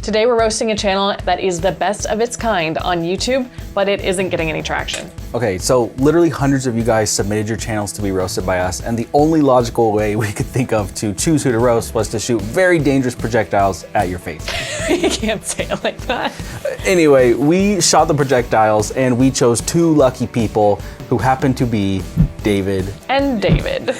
Today we're roasting a channel that is the best of its kind on YouTube, but it isn't getting any traction. Okay, so literally hundreds of you guys submitted your channels to be roasted by us, and the only logical way we could think of to choose who to roast was to shoot very dangerous projectiles at your face. You can't say it like that. Anyway, we shot the projectiles and we chose two lucky people who happened to be David and David.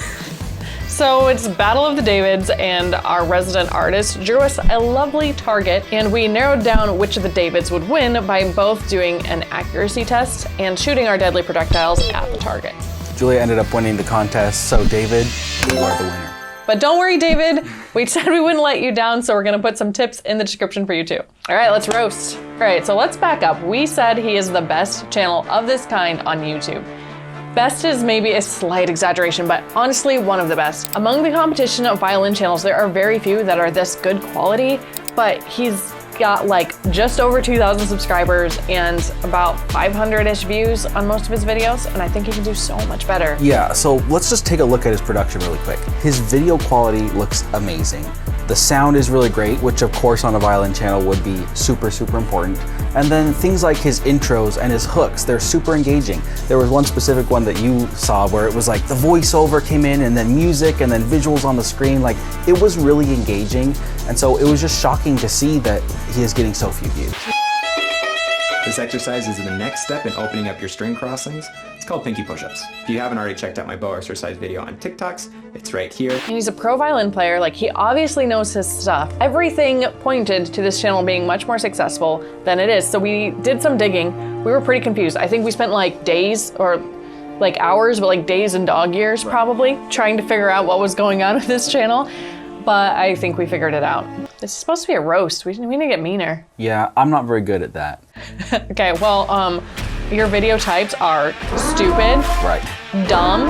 So it's Battle of the Davids, and our resident artist drew us a lovely target, and we narrowed down which of the Davids would win by both doing an accuracy test and shooting our deadly projectiles at the target. Julia ended up winning the contest, so David, you are the winner. But don't worry, David, we said we wouldn't let you down, so we're gonna put some tips in the description for you too. All right, let's roast. All right, so let's back up. We said he is the best channel of this kind on YouTube. Best is maybe a slight exaggeration, but honestly, one of the best. Among the competition of violin channels, there are very few that are this good quality, but he's got like just over 2,000 subscribers and about 500-ish views on most of his videos, and I think he can do so much better. Yeah, so let's just take a look at his production really quick. His video quality looks amazing. The sound is really great, which of course on a violin channel would be super, super important. And then things like his intros and his hooks, they're super engaging. There was one specific one that you saw where it was like the voiceover came in and then music and then visuals on the screen. Like, it was really engaging. And so it was just shocking to see that he is getting so few views. This exercise is the next step in opening up your string crossings. It's called pinky push-ups. If you haven't already checked out my bow exercise video on TikToks, it's right here. And he's a pro violin player, like he obviously knows his stuff. Everything pointed to this channel being much more successful than it is. So we did some digging. We were pretty confused. I think we spent like days or like hours, but like days and dog years probably, trying to figure out what was going on with this channel. But I think we figured it out. It's supposed to be a roast. We need to get meaner. Yeah, I'm not very good at that. Okay, well, your video types are stupid, right, dumb.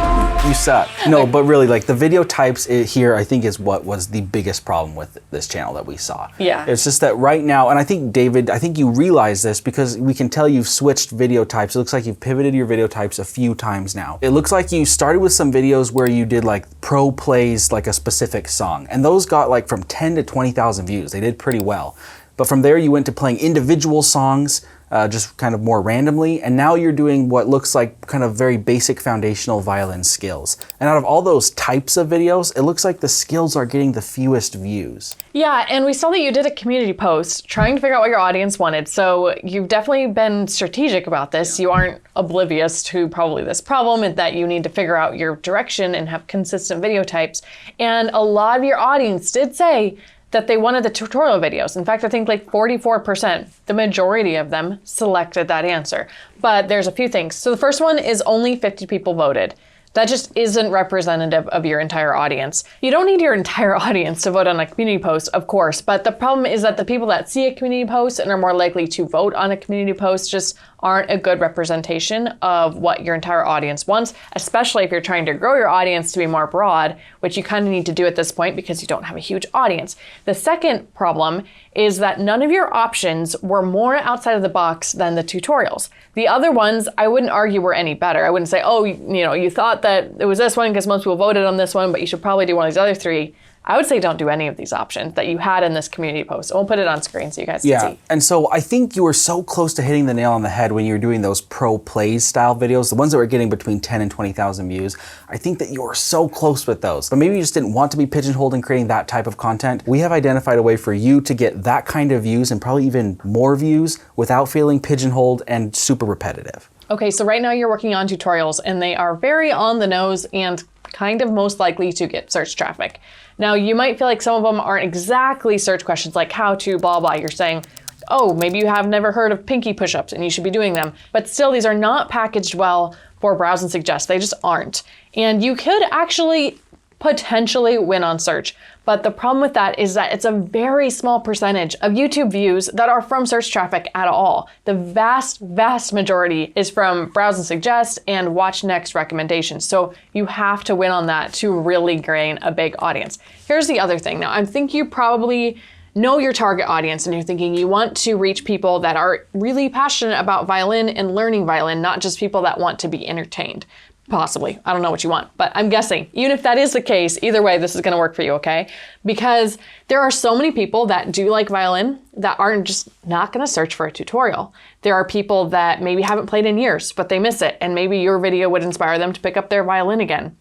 You suck. No, but really, like the video types here, I think is what was the biggest problem with this channel that we saw. Yeah. It's just that right now, and I think David, I think you realize this because we can tell you've switched video types. It looks like you've pivoted your video types a few times now. It looks like you started with some videos where you did like pro plays, like a specific song, and those got like from 10 to 20,000 views. They did pretty well. But from there you went to playing individual songs, just kind of more randomly, and now you're doing what looks like kind of very basic foundational violin skills. And out of all those types of videos, it looks like the skills are getting the fewest views. Yeah, and we saw that you did a community post trying to figure out what your audience wanted, so you've definitely been strategic about this. You aren't oblivious to probably this problem and that you need to figure out your direction and have consistent video types. And a lot of your audience did say that they wanted the tutorial videos. In fact, I think like 44%, the majority of them selected that answer. But there's a few things. So the first one is only 50 people voted. That just isn't representative of your entire audience. You don't need your entire audience to vote on a community post, of course, but the problem is that the people that see a community post and are more likely to vote on a community post just aren't a good representation of what your entire audience wants, especially if you're trying to grow your audience to be more broad, which you kind of need to do at this point because you don't have a huge audience. The second problem is that none of your options were more outside of the box than the tutorials. The other ones, I wouldn't argue were any better. I wouldn't say, oh, you thought that it was this one because most people voted on this one, but you should probably do one of these other three. I would say don't do any of these options that you had in this community post. We'll put it on screen so you guys can see. And so I think you were so close to hitting the nail on the head when you were doing those pro plays style videos, the ones that were getting between 10 and 20,000 views. I think that you were so close with those, but maybe you just didn't want to be pigeonholed in creating that type of content. We have identified a way for you to get that kind of views and probably even more views without feeling pigeonholed and super repetitive. Okay, so right now you're working on tutorials and they are very on the nose and kind of most likely to get search traffic. Now, you might feel like some of them aren't exactly search questions like how to blah, blah. You're saying, oh, maybe you have never heard of pinky push-ups and you should be doing them. But still, these are not packaged well for Browse and Suggest. They just aren't. And you could actually potentially win on search. But the problem with that is that it's a very small percentage of YouTube views that are from search traffic at all. The vast, vast majority is from Browse and Suggest and Watch Next recommendations. So you have to win on that to really gain a big audience. Here's the other thing. Now, I think you probably know your target audience and you're thinking you want to reach people that are really passionate about violin and learning violin, not just people that want to be entertained. Possibly. I don't know what you want, but I'm guessing. Even if that is the case, either way, this is going to work for you, okay? Because there are so many people that do like violin that aren't just not going to search for a tutorial. There are people that maybe haven't played in years, but they miss it, and maybe your video would inspire them to pick up their violin again.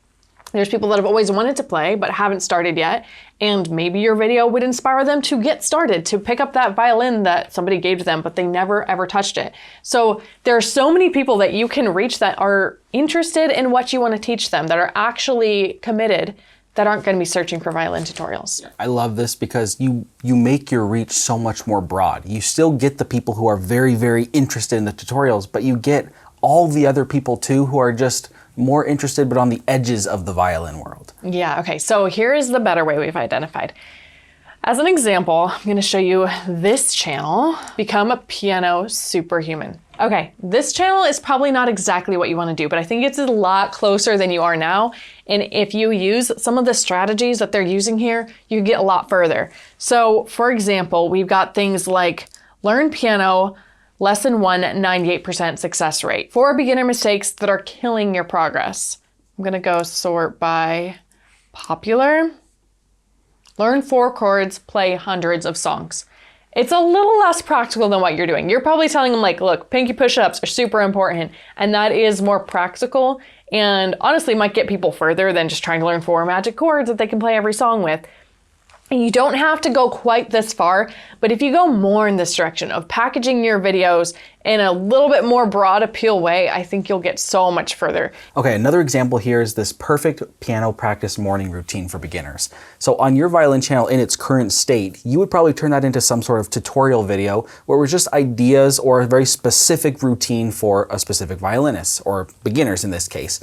There's people that have always wanted to play but haven't started yet, and maybe your video would inspire them to get started, to pick up that violin that somebody gave to them but they never ever touched it. So there are so many people that you can reach that are interested in what you want to teach them, that are actually committed, that aren't going to be searching for violin tutorials. I love this because you make your reach so much more broad. You still get the people who are very, very interested in the tutorials, but you get all the other people too who are just more interested but on the edges of the violin world. Yeah, okay, so here is the better way we've identified. As an example, I'm going to show you this channel, Become a Piano Superhuman. Okay, this channel is probably not exactly what you want to do, but I think it's a lot closer than you are now. And if you use some of the strategies that they're using here, you get a lot further. So for example, we've got things like learn piano, Lesson 1, 98% success rate. 4 beginner mistakes that are killing your progress. I'm gonna go sort by popular. Learn 4 chords, play hundreds of songs. It's a little less practical than what you're doing. You're probably telling them like, look, pinky push-ups are super important, and that is more practical and honestly might get people further than just trying to learn 4 magic chords that they can play every song with. And you don't have to go quite this far, but if you go more in this direction of packaging your videos in a little bit more broad appeal way, I think you'll get so much further. Okay, another example here is this perfect piano practice morning routine for beginners. So on your violin channel in its current state, you would probably turn that into some sort of tutorial video where it was just ideas or a very specific routine for a specific violinist, or beginners in this case.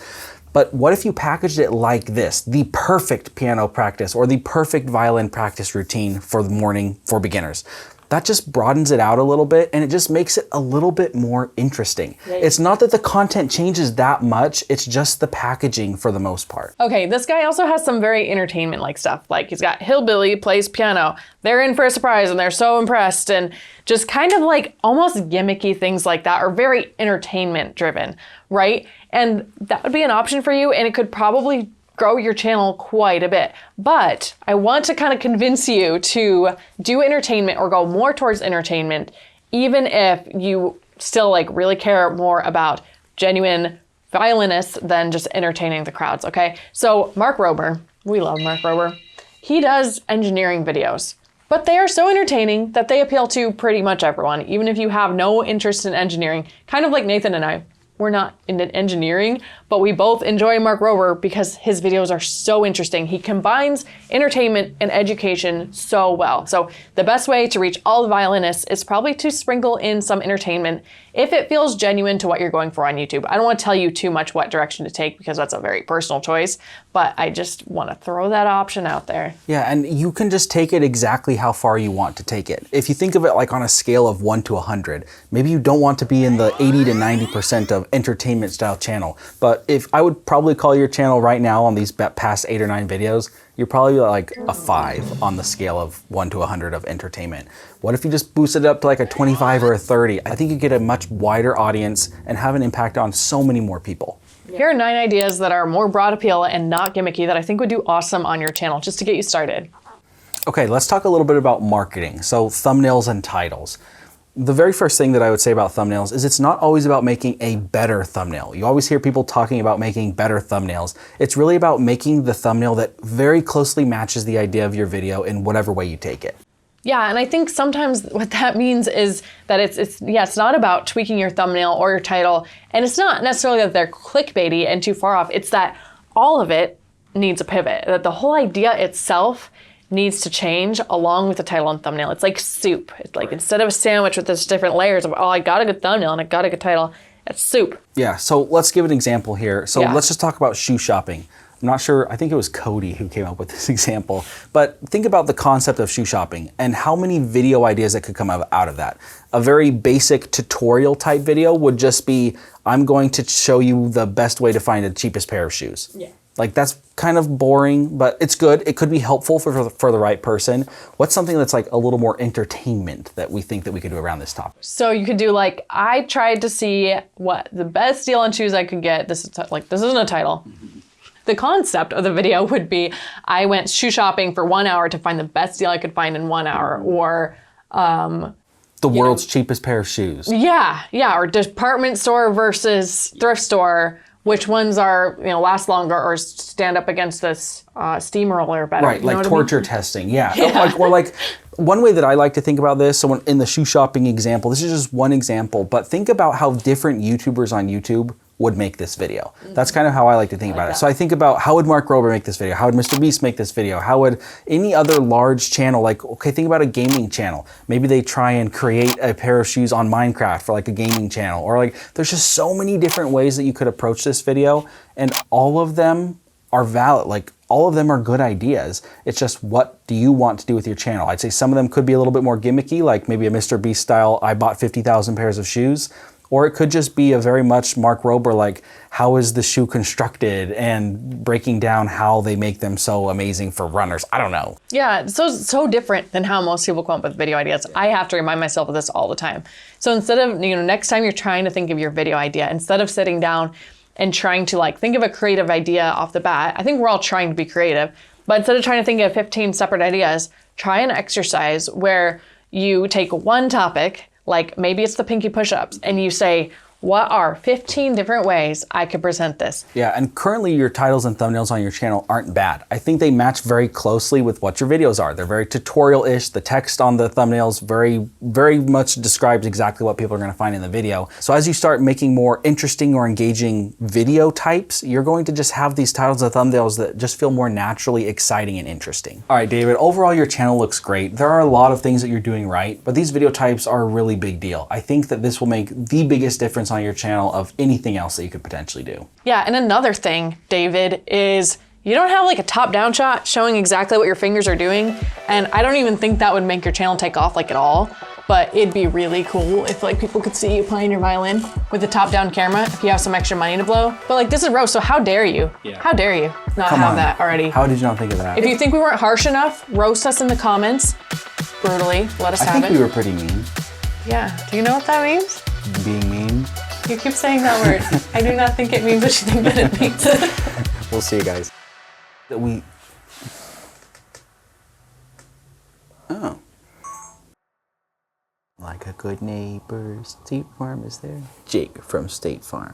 But what if you packaged it like this, the perfect piano practice or the perfect violin practice routine for the morning for beginners? That just broadens it out a little bit and it just makes it a little bit more interesting. Right. It's not that the content changes that much, it's just the packaging for the most part. Okay, this guy also has some very entertainment-like stuff. Like he's got Hillbilly plays piano, they're in for a surprise and they're so impressed, and just kind of like almost gimmicky things like that are very entertainment driven, right? And that would be an option for you, and it could probably grow your channel quite a bit. But I want to kind of convince you to do entertainment or go more towards entertainment, even if you still like really care more about genuine violinists than just entertaining the crowds, okay? So Mark Rober, we love Mark Rober. He does engineering videos, but they are so entertaining that they appeal to pretty much everyone, even if you have no interest in engineering, kind of like Nathan and I. We're not into engineering, but we both enjoy Mark Rober because his videos are so interesting. He combines entertainment and education so well. So the best way to reach all the violinists is probably to sprinkle in some entertainment if it feels genuine to what you're going for on YouTube. I don't want to tell you too much what direction to take because that's a very personal choice, but I just want to throw that option out there. Yeah, and you can just take it exactly how far you want to take it. If you think of it like on a scale of 1 to 100, maybe you don't want to be in the 80 to 90% of entertainment style channel. But if I would probably call your channel right now on these past 8 or 9 videos, you're probably like a 5 on the scale of 1 to 100 of entertainment. What if you just boosted it up to like a 25 or a 30? I think you get a much wider audience and have an impact on so many more people. Here are 9 ideas that are more broad appeal and not gimmicky that I think would do awesome on your channel, just to get you started. Okay, let's talk a little bit about marketing. So thumbnails and titles. The very first thing that I would say about thumbnails is it's not always about making a better thumbnail. You always hear people talking about making better thumbnails. It's really about making the thumbnail that very closely matches the idea of your video in whatever way you take it. Yeah, and I think sometimes what that means is that it's not about tweaking your thumbnail or your title, and it's not necessarily that they're clickbaity and too far off. It's that all of it needs a pivot, that the whole idea itself needs to change along with the title and thumbnail. It's like soup. It's like instead of a sandwich with this different layers of, oh, I got a good thumbnail and I got a good title, it's soup. Yeah, so let's give an example here. So let's just talk about shoe shopping. I'm not sure, I think it was Cody who came up with this example, but think about the concept of shoe shopping and how many video ideas that could come out of that. A very basic tutorial type video would just be, I'm going to show you the best way to find the cheapest pair of shoes. Yeah. Like that's kind of boring, but it's good. It could be helpful for the right person. What's something that's like a little more entertainment that we think that we could do around this topic? So you could do like, I tried to see what the best deal on shoes I could get. This is like, this isn't a title. The concept of the video would be, I went shoe shopping for 1 hour to find the best deal I could find in 1 hour, or The world's cheapest pair of shoes. yeah, or department store versus thrift store. Which ones are, last longer or stand up against this steamroller better? Right, like torture testing, yeah. Yeah. Or like, one way that I like to think about this, so in the shoe shopping example, this is just one example, but think about how different YouTubers on YouTube would make this video. That's kind of how I like to think about it. So I think about, how would Mark Rober make this video? How would Mr. Beast make this video? How would any other large channel, like, okay, think about a gaming channel. Maybe they try and create a pair of shoes on Minecraft for like a gaming channel, or like, there's just so many different ways that you could approach this video, and all of them are valid. Like, all of them are good ideas. It's just, what do you want to do with your channel? I'd say some of them could be a little bit more gimmicky, like maybe a Mr. Beast style, I bought 50,000 pairs of shoes. Or it could just be a very much Mark Rober, like, how is the shoe constructed, and breaking down how they make them so amazing for runners. I don't know. Yeah, it's so different than how most people come up with video ideas. I have to remind myself of this all the time. So instead of, next time you're trying to think of your video idea, instead of sitting down and trying to like think of a creative idea off the bat, I think we're all trying to be creative, but instead of trying to think of 15 separate ideas, try an exercise where you take one topic, like maybe it's the pinky push-ups, and you say, what are 15 different ways I could present this? Yeah, and currently your titles and thumbnails on your channel aren't bad. I think they match very closely with what your videos are. They're very tutorial-ish. The text on the thumbnails very much describes exactly what people are gonna find in the video. So as you start making more interesting or engaging video types, you're going to just have these titles and thumbnails that just feel more naturally exciting and interesting. All right, David, overall your channel looks great. There are a lot of things that you're doing right, but these video types are a really big deal. I think that this will make the biggest difference on your channel of anything else that you could potentially do. Yeah, and another thing, David, is you don't have like a top-down shot showing exactly what your fingers are doing, and I don't even think that would make your channel take off like at all, but it'd be really cool if like people could see you playing your violin with a top-down camera if you have some extra money to blow. But like, this is roast, so how dare you? Yeah. How dare you not have that already? How did you not think of that? If you think we weren't harsh enough, roast us in the comments, brutally, let us have it. I think we were pretty mean. Yeah, do you know what that means? Being mean? You keep saying that word. I do not think it means what you think that it means. We'll see you guys. Oh. Like a good neighbor, State Farm is there. Jake from State Farm.